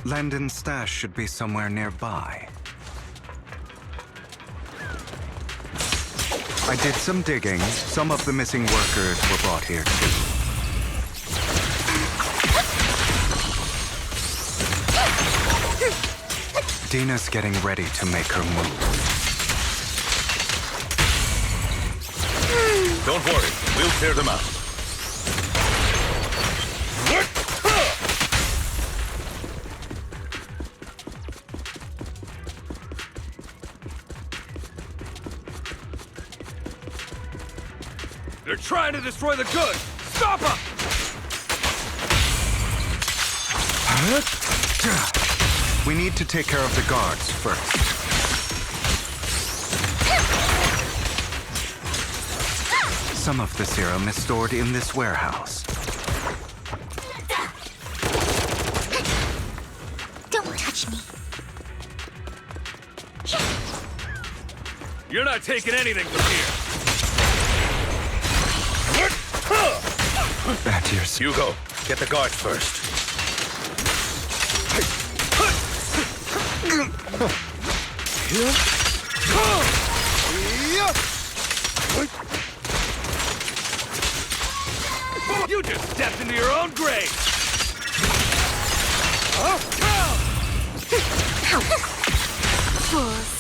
Landon's stash should be somewhere nearby. I did some digging. Some of the missing workers were brought here too. Dina's getting ready to make her move. Don't worry, we'll clear them out. They're trying to destroy the goods! Stop them! We need to take care of the guards first. Some of the serum is stored in this warehouse. Don't touch me. You're not taking anything from here! At your Hugo, get the guards first. You just stepped into your own grave! Fools.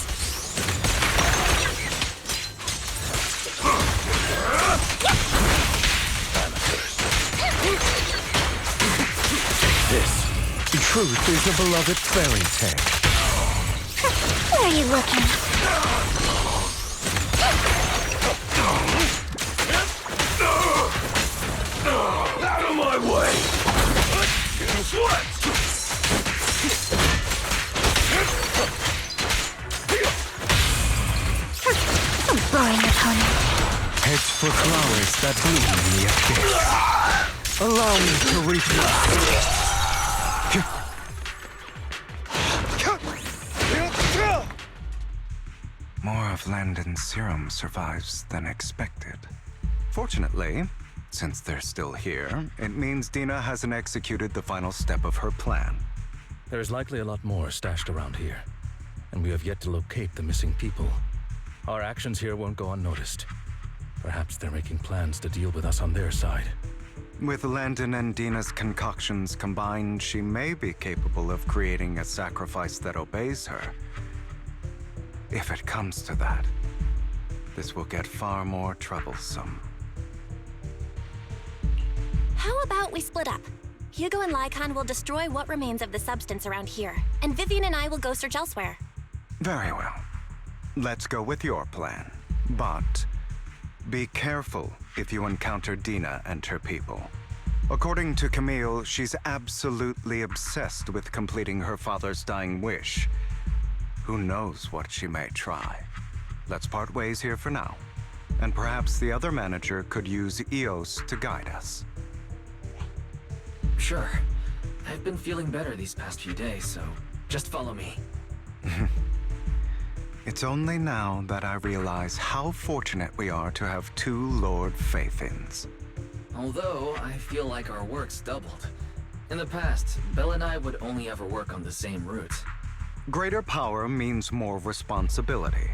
This. truth is a beloved fairy tale. Where are you looking? Out of my way! What? A boring opponent. Heads for flowers that bloom in the abyss. Allow me to reach More of Landon's serum survives than expected. Fortunately, since they're still here, it means Dina hasn't executed the final step of her plan. There's likely a lot more stashed around here, and we have yet to locate the missing people. Our actions here won't go unnoticed. Perhaps they're making plans to deal with us on their side. With Landon and Dina's concoctions combined, she may be capable of creating a sacrifice that obeys her. If it comes to that, this will get far more troublesome. How about we split up? Hugo and Lycon will destroy what remains of the substance around here, and Vivian and I will go search elsewhere. Very well. Let's go with your plan. But be careful if you encounter Dina and her people. According to Camille, she's absolutely obsessed with completing her father's dying wish. Who knows what she may try? Let's part ways here for now. And perhaps the other manager could use EOS to guide us. Sure. I've been feeling better these past few days, so just follow me. It's only now that I realize how fortunate we are to have two Lord Faithins. Although, I feel like our work's doubled. In the past, Belle and I would only ever work on the same route. Greater power means more responsibility.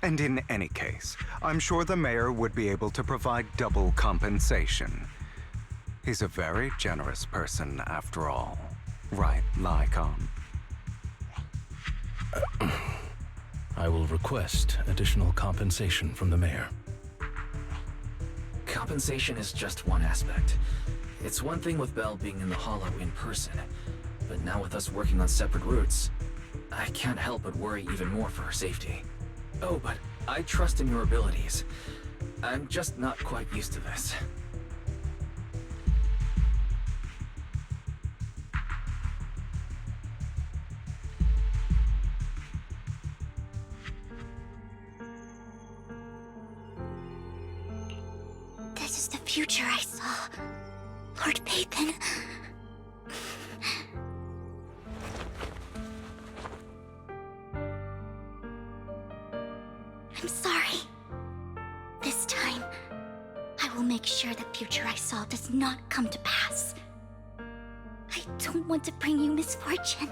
And in any case, I'm sure the mayor would be able to provide double compensation. He's a very generous person, after all. Right, Lycon? I will request additional compensation from the mayor. Compensation is just one aspect. It's one thing with Belle being in the Hollow in person, but now with us working on separate routes, I can't help but worry even more for her safety. Oh, but I trust in your abilities. I'm just not quite used to this. This is the future I saw. Lord Pathan. I'm sorry. This time, I will make sure the future I saw does not come to pass. I don't want to bring you misfortune.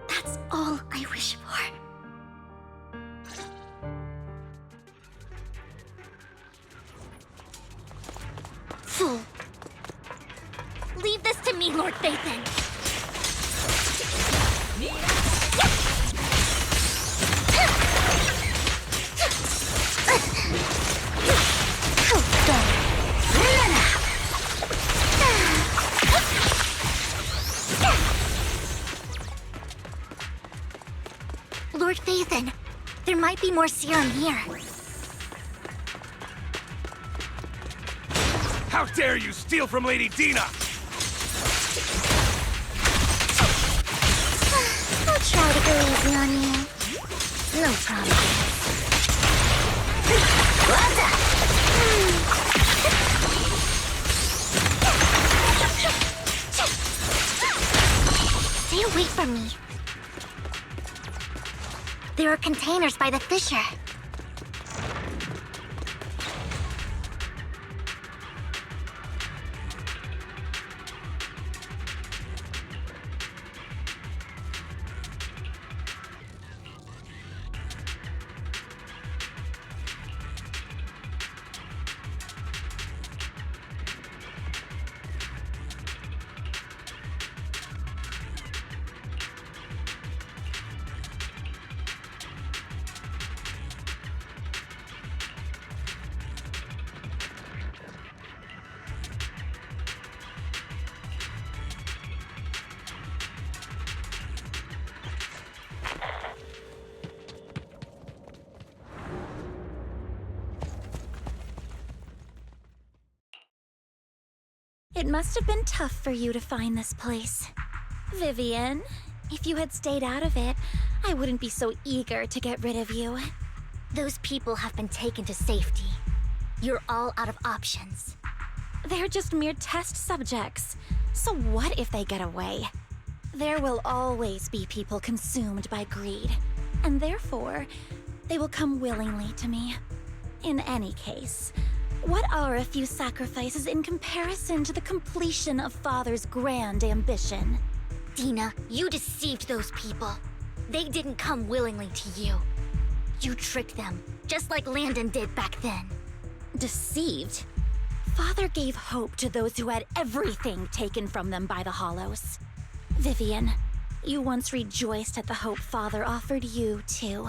That's all I wish for. Fool. Leave this to me, Lord Phaethon. Lord Phaethon, there might be more serum here. How dare you steal from Lady Dina! I'll try to go easy on you. No promises. Stay away from me. There are containers by the fissure. It must have been tough for you to find this place. Vivian, if you had stayed out of it, I wouldn't be so eager to get rid of you. Those people have been taken to safety. You're all out of options. They're just mere test subjects. So what if they get away? There will always be people consumed by greed, and therefore, they will come willingly to me. In any case, what are a few sacrifices in comparison to the completion of Father's grand ambition? Dina, you deceived those people. They didn't come willingly to you. You tricked them, just like Landon did back then. Deceived? Father gave hope to those who had everything taken from them by the Hollows. Vivian, you once rejoiced at the hope Father offered you, too.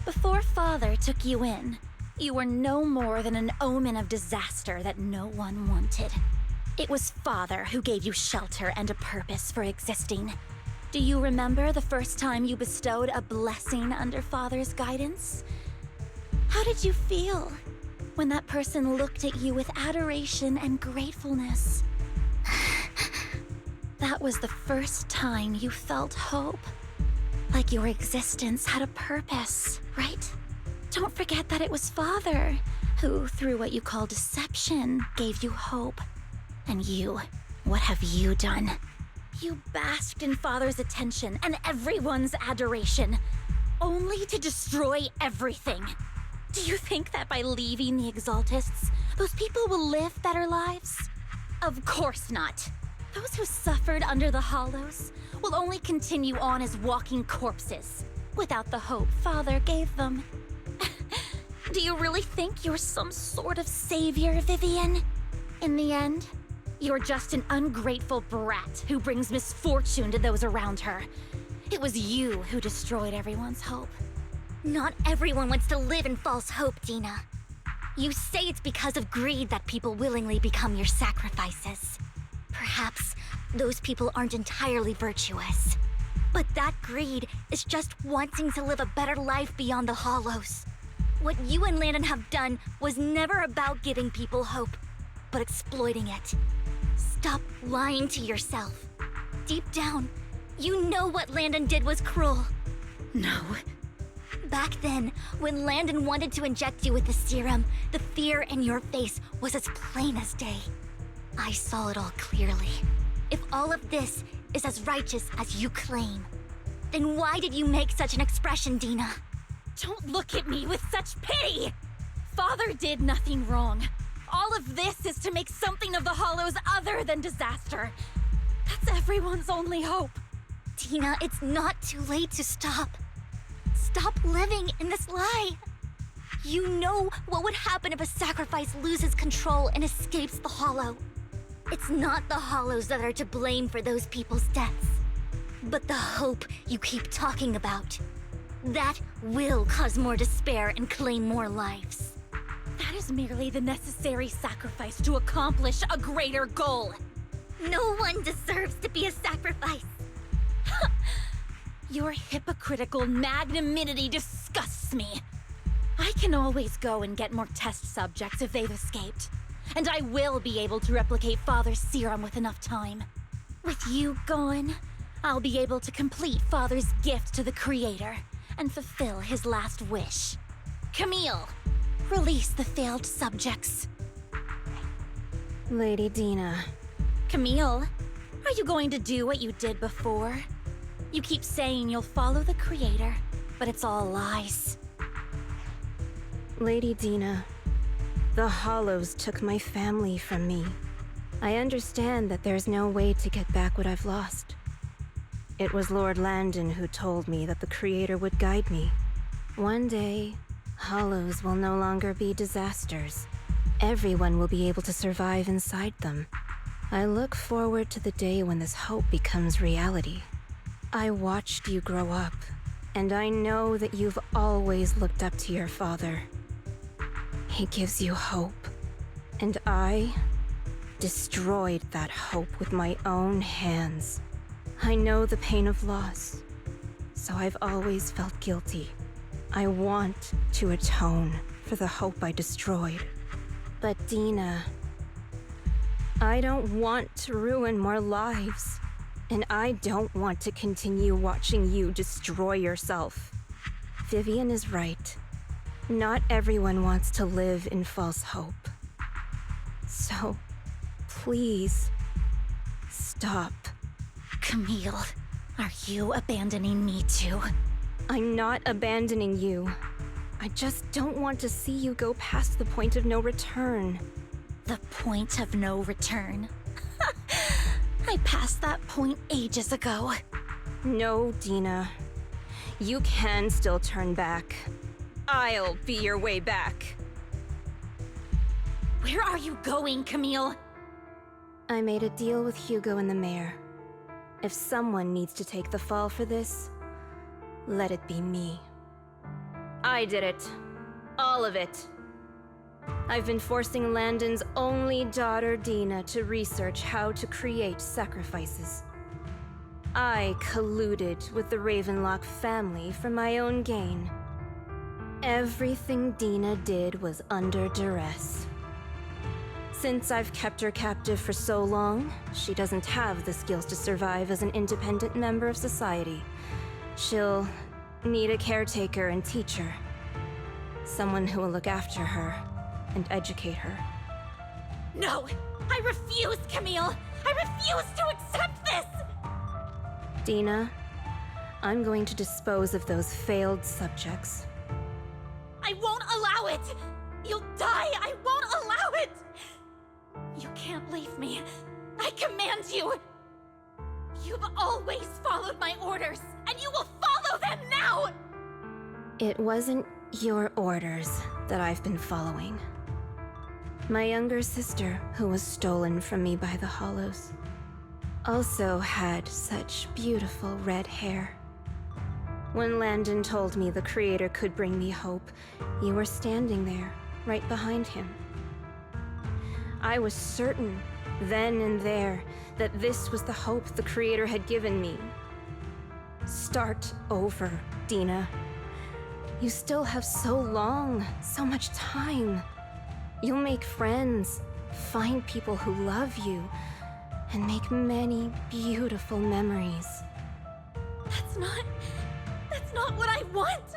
Before Father took you in, you were no more than an omen of disaster that no one wanted. It was Father who gave you shelter and a purpose for existing. Do you remember the first time you bestowed a blessing under Father's guidance? How did you feel when that person looked at you with adoration and gratefulness? That was the first time you felt hope. Like your existence had a purpose, right? Don't forget that it was Father who, through what you call deception, gave you hope. And you, what have you done? You basked in Father's attention and everyone's adoration, only to destroy everything. Do you think that by leaving the Exaltists, those people will live better lives? Of course not. Those who suffered under the Hollows will only continue on as walking corpses, without the hope Father gave them. Do you really think you're some sort of savior, Vivian? In the end, you're just an ungrateful brat who brings misfortune to those around her. It was you who destroyed everyone's hope. Not everyone wants to live in false hope, Dina. You say it's because of greed that people willingly become your sacrifices. Perhaps those people aren't entirely virtuous. But that greed is just wanting to live a better life beyond the Hollows. What you and Landon have done was never about giving people hope, but exploiting it. Stop lying to yourself. Deep down, you know what Landon did was cruel. No. Back then, when Landon wanted to inject you with the serum, the fear in your face was as plain as day. I saw it all clearly. If all of this is as righteous as you claim, then why did you make such an expression, Dina? Don't look at me with such pity! Father did nothing wrong. All of this is to make something of the Hollows other than disaster. That's everyone's only hope. Dina, it's not too late to stop. Stop living in this lie. You know what would happen if a sacrifice loses control and escapes the Hollow. It's not the Hollows that are to blame for those people's deaths, but the hope you keep talking about. That will cause more despair and claim more lives. That is merely the necessary sacrifice to accomplish a greater goal. No one deserves to be a sacrifice. Your hypocritical magnanimity disgusts me. I can always go and get more test subjects if they've escaped. And I will be able to replicate Father's serum with enough time. With you gone, I'll be able to complete Father's gift to the Creator and fulfill his last wish. Camille, release the failed subjects. Lady Dina. Camille, are you going to do what you did before? You keep saying you'll follow the Creator, but it's all lies. Lady Dina, the Hollows took my family from me. I understand that there's no way to get back what I've lost. It was Lord Landon who told me that the Creator would guide me. One day, Hollows will no longer be disasters. Everyone will be able to survive inside them. I look forward to the day when this hope becomes reality. I watched you grow up, and I know that you've always looked up to your father. He gives you hope, and I destroyed that hope with my own hands. I know the pain of loss, so I've always felt guilty. I want to atone for the hope I destroyed. But Dina, I don't want to ruin more lives, and I don't want to continue watching you destroy yourself. Vivian is right. Not everyone wants to live in false hope. So, please, stop. Camille, are you abandoning me too? I'm not abandoning you. I just don't want to see you go past the point of no return. The point of no return? I passed that point ages ago. No, Dina. You can still turn back. I'll be your way back. Where are you going, Camille? I made a deal with Hugo and the mayor. If someone needs to take the fall for this, let it be me. I did it. All of it. I've been forcing Landon's only daughter, Dina, to research how to create sacrifices. I colluded with the Ravenlock family for my own gain. Everything Dina did was under duress. Since I've kept her captive for so long, she doesn't have the skills to survive as an independent member of society. She'll need a caretaker and teacher. Someone who will look after her and educate her. No! I refuse, Camille! I refuse to accept this! Dina, I'm going to dispose of those failed subjects. I won't allow it! You'll die! I won't allow it! You can't leave me. I command you! You've always followed my orders, and you will follow them now! It wasn't your orders that I've been following. My younger sister, who was stolen from me by the Hollows, also had such beautiful red hair. When Landon told me the Creator could bring me hope, you were standing there, right behind him. I was certain, then and there, that this was the hope the Creator had given me. Start over, Dina. You still have so long, so much time. You'll make friends, find people who love you, and make many beautiful memories. That's not what I want!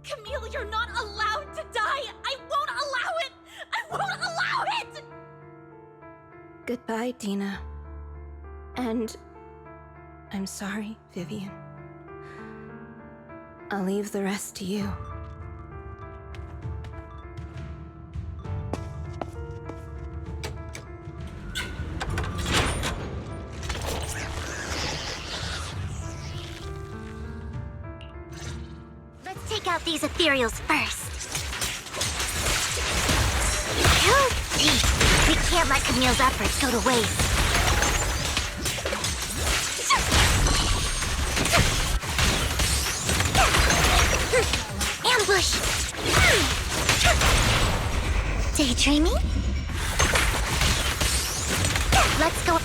Camille, you're not allowed to die! I won't allow it! I won't allow it! Goodbye, Dina. And I'm sorry, Vivian. I'll leave the rest to you. these ethereals first. We can't let Camille's efforts go to waste. Ambush! Daydreaming? Let's go.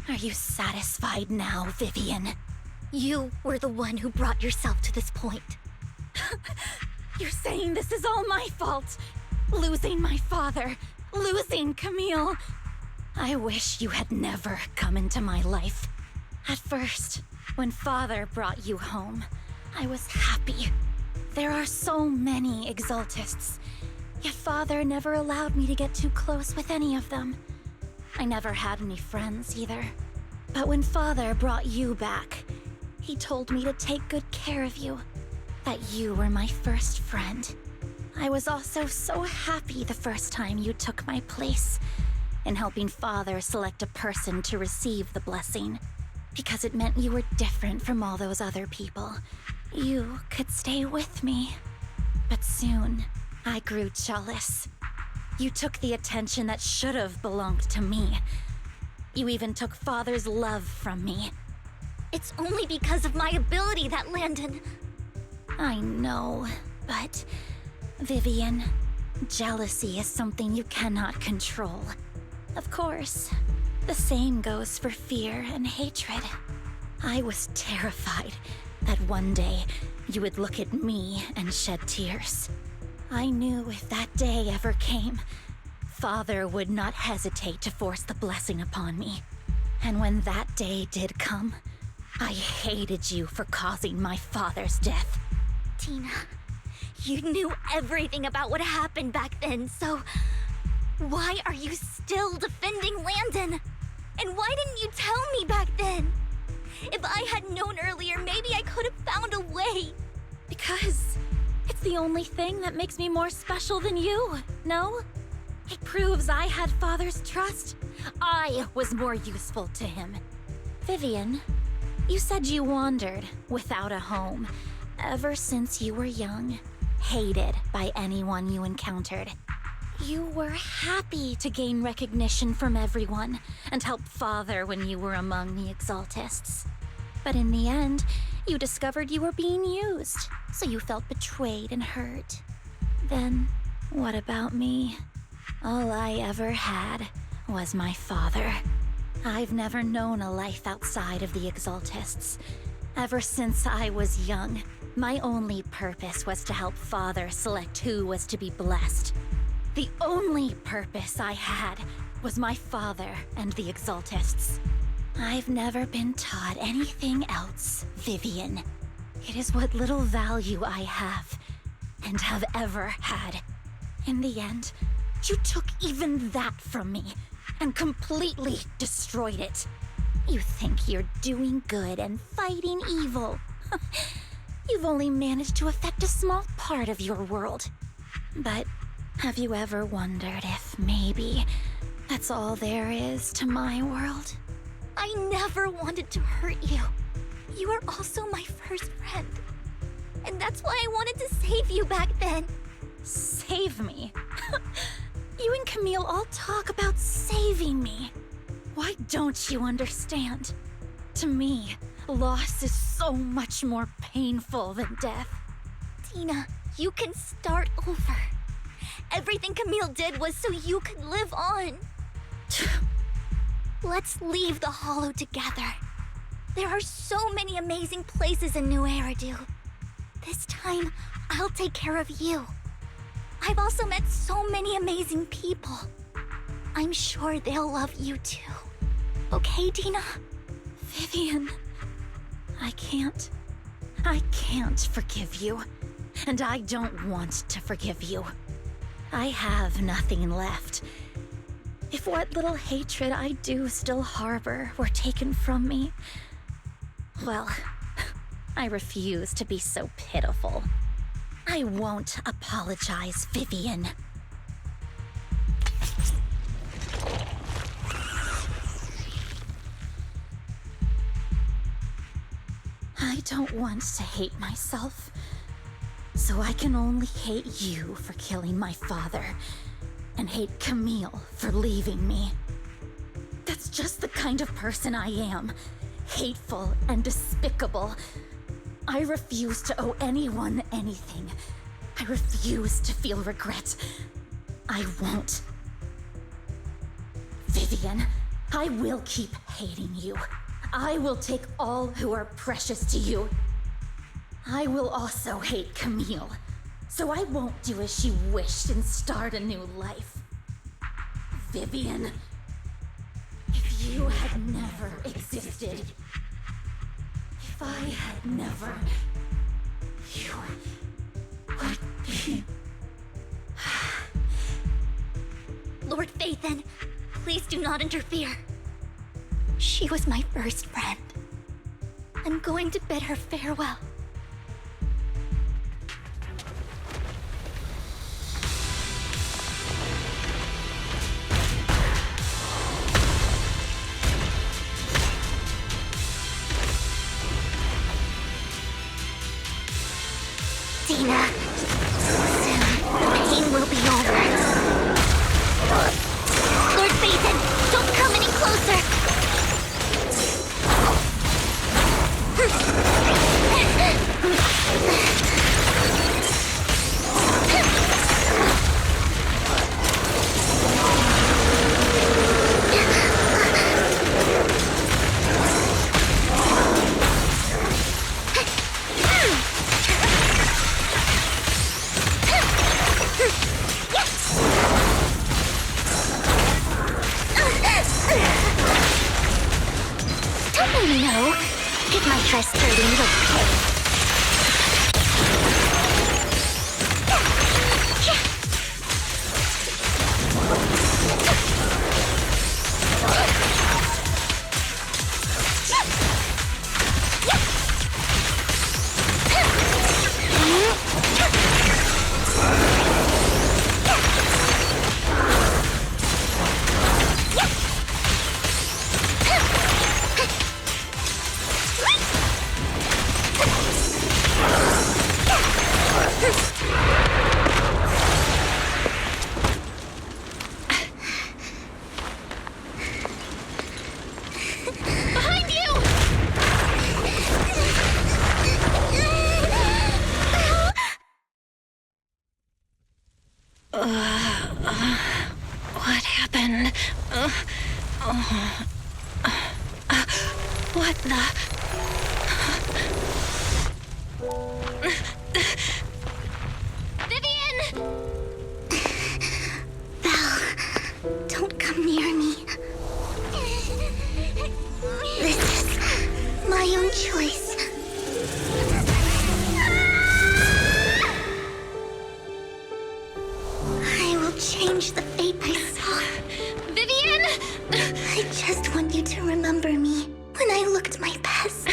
Are you satisfied now, Vivian? You were the one who brought yourself to this point. You're saying this is all my fault? Losing my father, losing Camille. I wish you had never come into my life. At first, when father brought you home, I was happy. There are so many Exaltists, yet father never allowed me to get too close with any of them. I never had any friends either. But when father brought you back, he told me to take good care of you. That you were my first friend. I was also so happy the first time you took my place in helping father select a person to receive the blessing. Because it meant you were different from all those other people. You could stay with me. But soon, I grew jealous. You took the attention that should have belonged to me. You even took father's love from me. It's only because of my ability that Landon... I know, but... Vivian, jealousy is something you cannot control. Of course, the same goes for fear and hatred. I was terrified that one day you would look at me and shed tears. I knew if that day ever came, father would not hesitate to force the blessing upon me. And when that day did come, I hated you for causing my father's death. Tina, you knew everything about what happened back then, so... Why are you still defending Landon? And why didn't you tell me back then? If I had known earlier, maybe I could have found a way. Because it's the only thing that makes me more special than you, no? It proves I had father's trust. I was more useful to him. Vivian, you said you wandered without a home ever since you were young, hated by anyone you encountered. You were happy to gain recognition from everyone and help father when you were among the Exaltists. But in the end, you discovered you were being used, so you felt betrayed and hurt. Then, what about me? All I ever had was my father. I've never known a life outside of the Exaltists. Ever since I was young, my only purpose was to help father select who was to be blessed. The only purpose I had was my father and the Exaltists. I've never been taught anything else, Vivian. It is what little value I have, and have ever had. In the end, you took even that from me, and completely destroyed it. You think you're doing good and fighting evil. You've only managed to affect a small part of your world. But have you ever wondered if maybe that's all there is to my world? I never wanted to hurt you. You were also my first friend. And that's why I wanted to save you back then. Save me? You and Camille all talk about saving me. Why don't you understand? To me, loss is so much more painful than death. Tina, you can start over. Everything Camille did was so you could live on. Let's leave the Hollow together. There are so many amazing places in New Eridu. This time, I'll take care of you. I've also met so many amazing people. I'm sure they'll love you too. Okay, Tina? Vivian, I can't forgive you. And I don't want to forgive you. I have nothing left. If what little hatred I do still harbor were taken from me, Well, I refuse to be so pitiful. I won't apologize, Vivian. I don't want to hate myself, so I can only hate you for killing my father, and hate Camille for leaving me. That's just the kind of person I am. Hateful and despicable. I refuse to owe anyone anything. I refuse to feel regret. I won't. Vivian, I will keep hating you. I will take all who are precious to you. I will also hate Camille, so I won't do as she wished and start a new life. Vivian, if you had never existed, if I had never, you would be... Lord Phaethon, please do not interfere. She was my first friend. I'm going to bid her farewell. Dina, soon the pain will be over. Lord Phaethon, don't come any closer! Don't let me know if my frustrating will pay. What happened? What the... Vivian! Belle, don't come near me. This is my own choice. I will change the fate I saw. Vivian! I just want you to remember me when I looked my best.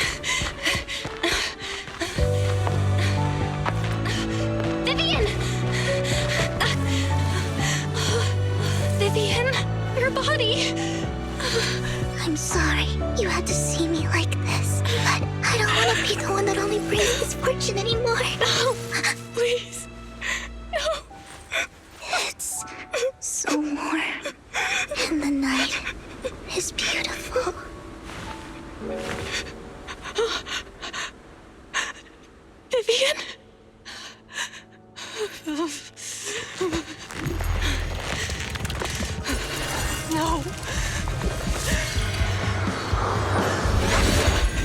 Vivian! Vivian, your body. I'm sorry you had to see me like this, but I don't want to be the one that only brings misfortune anymore. No, please. No. It's so warm, and the night is beautiful. Vivian? No.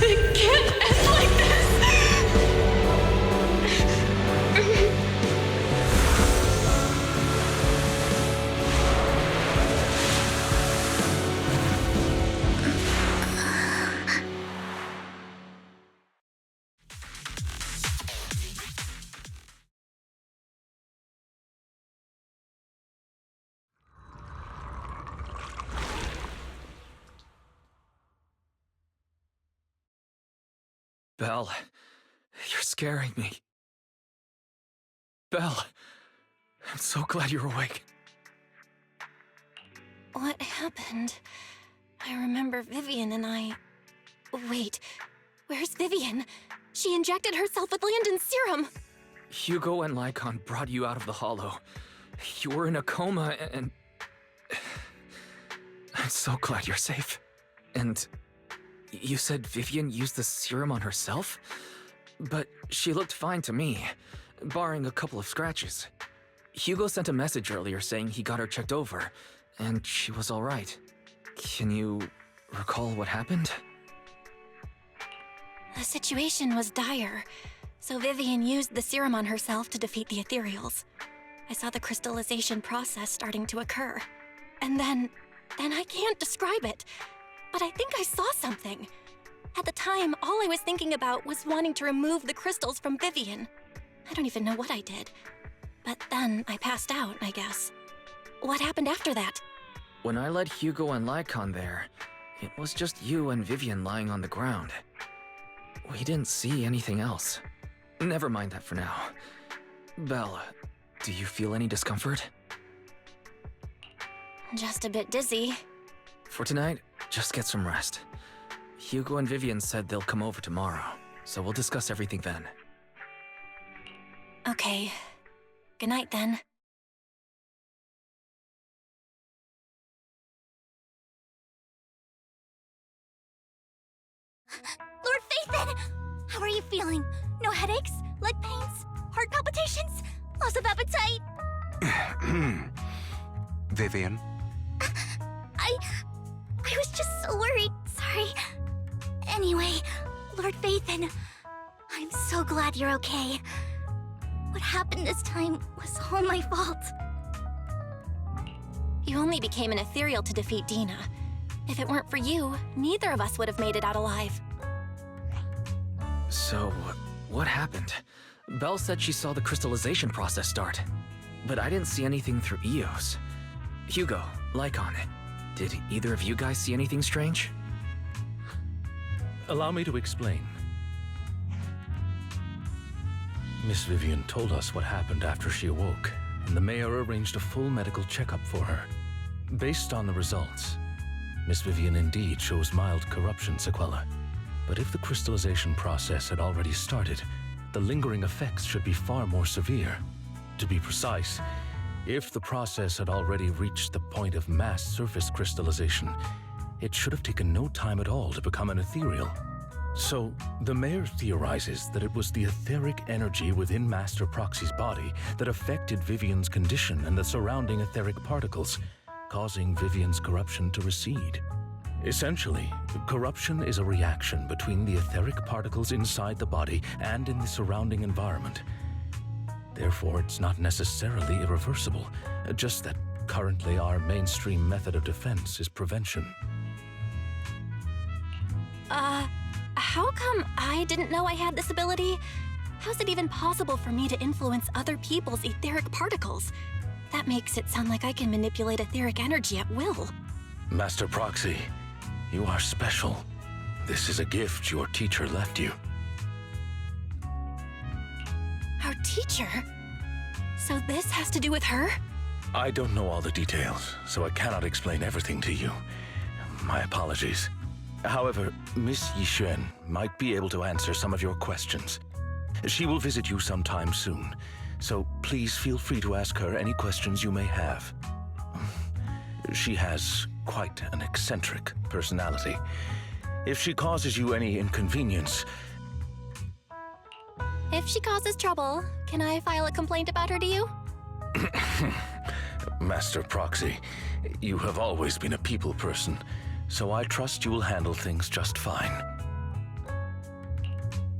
It can't end like Belle, you're scaring me. Belle, I'm so glad you're awake. What happened? I remember Vivian and I... Wait, where's Vivian? She injected herself with Landon's serum! Hugo and Lycon brought you out of the Hollow. You were in a coma and... I'm so glad you're safe. And you said Vivian used the serum on herself? But she looked fine to me, barring a couple of scratches. Hugo sent a message earlier saying he got her checked over, and she was all right. Can you recall what happened? The situation was dire, so Vivian used the serum on herself to defeat the ethereals. I saw the crystallization process starting to occur. And then I can't describe it, but I think I saw something. At the time, all I was thinking about was wanting to remove the crystals from Vivian. I don't even know what I did. But then I passed out, I guess. What happened after that? When I led Hugo and Lycon there, it was just you and Vivian lying on the ground. We didn't see anything else. Never mind that for now. Belle, do you feel any discomfort? Just a bit dizzy. For tonight, just get some rest. Hugo and Vivian said they'll come over tomorrow, so we'll discuss everything then. Okay. Good night then. Lord Phaethon! How are you feeling? No headaches? Leg pains? Heart palpitations? Loss of appetite? Vivian? I was just so worried. Sorry. Anyway, Lord Phaethon, I'm so glad you're okay. What happened this time was all my fault. You only became an ethereal to defeat Dina. If it weren't for you, neither of us would have made it out alive. So, what happened? Belle said she saw the crystallization process start, but I didn't see anything through Eos. Hugo, Lycon, did either of you guys see anything strange? Allow me to explain. Miss Vivian told us what happened after she awoke, and the mayor arranged a full medical checkup for her. Based on the results, Miss Vivian indeed shows mild corruption sequelae. But if the crystallization process had already started, the lingering effects should be far more severe. To be precise, if the process had already reached the point of mass surface crystallization, it should have taken no time at all to become an ethereal. So, the mayor theorizes that it was the etheric energy within Master Proxy's body that affected Vivian's condition and the surrounding etheric particles, causing Vivian's corruption to recede. Essentially, corruption is a reaction between the etheric particles inside the body and in the surrounding environment. Therefore, it's not necessarily irreversible, just that currently our mainstream method of defense is prevention. How come I didn't know I had this ability? How's it even possible for me to influence other people's etheric particles? That makes it sound like I can manipulate etheric energy at will. Master Proxy, you are special. This is a gift your teacher left you. Our teacher? So this has to do with her? I don't know all the details, so I cannot explain everything to you. My apologies. However, Miss Yixuan might be able to answer some of your questions. She will visit you sometime soon, so please feel free to ask her any questions you may have. She has quite an eccentric personality. If she causes you any inconvenience... If she causes trouble, can I file a complaint about her to you? Master Proxy, you have always been a people person, so I trust you will handle things just fine.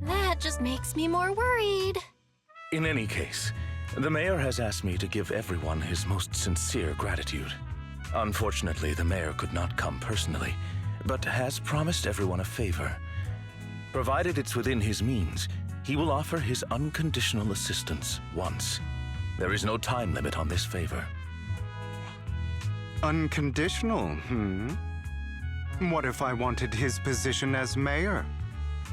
That just makes me more worried. In any case, the mayor has asked me to give everyone his most sincere gratitude. Unfortunately, the mayor could not come personally, but has promised everyone a favor. Provided it's within his means, he will offer his unconditional assistance once. There is no time limit on this favor. Unconditional, What if I wanted his position as mayor?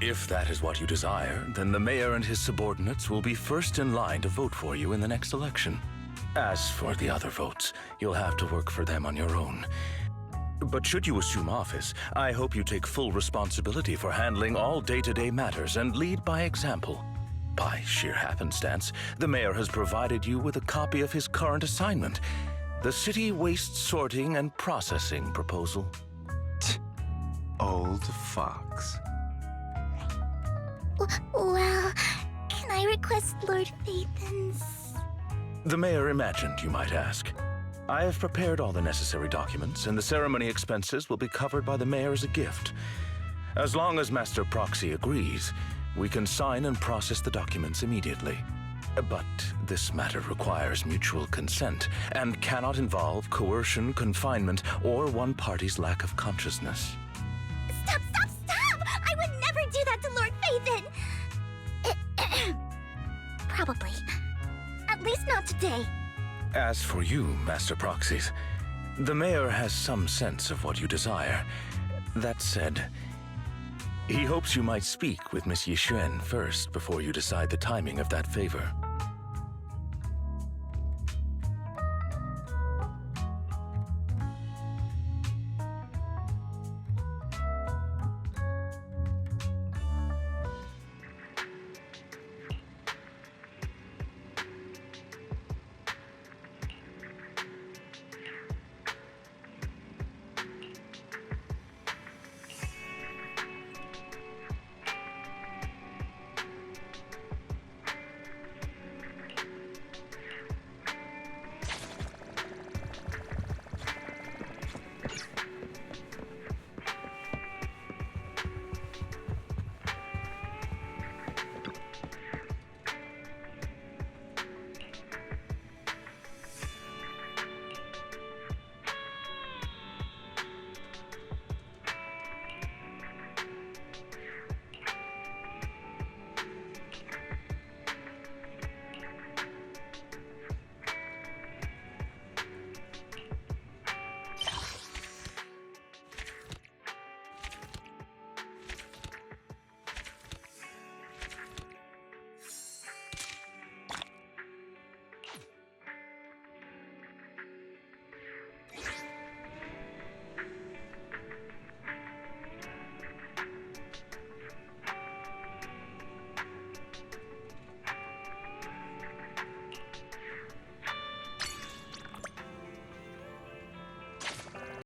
If that is what you desire, then the mayor and his subordinates will be first in line to vote for you in the next election. As for the other votes, you'll have to work for them on your own. But should you assume office, I hope you take full responsibility for handling all day-to-day matters and lead by example. By sheer happenstance, the mayor has provided you with a copy of his current assignment, the City Waste Sorting and Processing proposal. Old fox. Well, can I request Lord Phaethon's? The mayor imagined you might ask. I have prepared all the necessary documents, and the ceremony expenses will be covered by the mayor as a gift. As long as Master Proxy agrees, we can sign and process the documents immediately. But this matter requires mutual consent and cannot involve coercion, confinement, or one party's lack of consciousness. Stop! I would never do that to Lord Phaethon! Probably. At least not today. As for you, Master Proxies, the mayor has some sense of what you desire. That said, he hopes you might speak with Miss Yixuan first before you decide the timing of that favor.